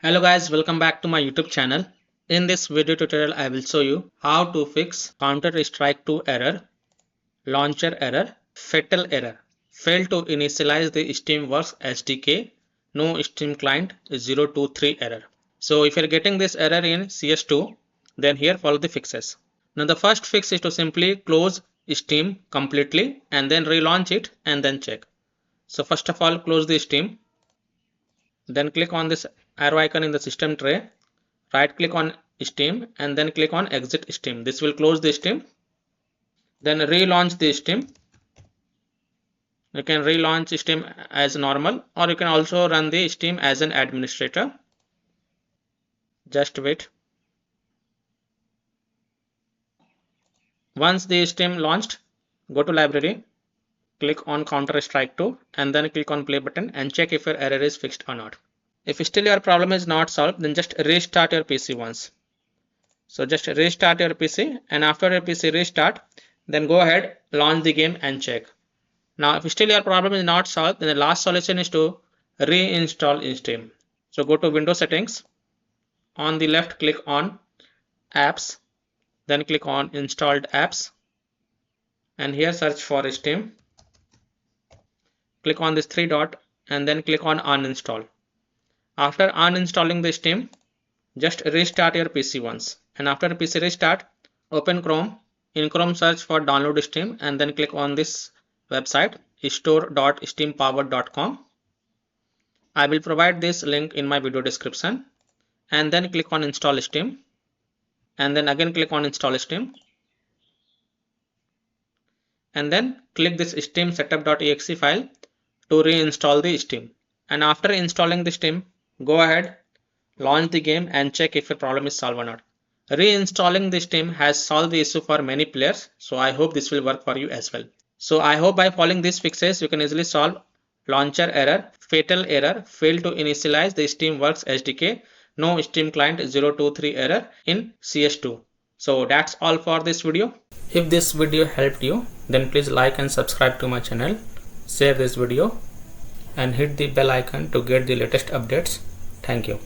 Hello guys, welcome back to my YouTube channel. In this video tutorial, I will show you how to fix Counter-Strike 2 error, launcher error, fatal error, fail to initialize the Steamworks SDK, No SteamClient023 Error. So if you're getting this error in CS2, then here follow the fixes. Now the first fix is to simply close Steam completely and then relaunch it and then check. So first of all, close the Steam. Then click on this arrow icon in the system tray, right click on Steam and then click on exit Steam. This will close the Steam. Then relaunch the Steam. You can relaunch Steam as normal, or you can also run the Steam as an administrator. Just wait. Once the Steam launched, go to library, click on Counter-Strike 2 and then click on play button and check if your error is fixed or not. If still your problem is not solved, then just restart your PC once. So just restart your PC, and after your PC restart, then go ahead, launch the game and check. Now if still your problem is not solved, then the last solution is to reinstall in Steam. So go to Windows settings, on the left click on apps, then click on installed apps and here search for Steam. Click on this three dot and then click on uninstall. After uninstalling the Steam, just restart your PC once, and after PC restart, open Chrome. In Chrome search for download Steam and then click on this website store.steampowered.com. I will provide this link in my video description, and then click on install Steam and then again click on install Steam and then click this steam setup.exe file to reinstall the Steam. And after installing the Steam, go ahead, launch the game and check if your problem is solved or not. Reinstalling the Steam has solved the issue for many players, so I hope this will work for you as well. So I hope by following these fixes, you can easily solve launcher error, fatal error, fail to initialize the Steamworks SDK, no SteamClient023 error in CS2. So that's all for this video. If this video helped you, then please like and subscribe to my channel, share this video and hit the bell icon to get the latest updates. Thank you.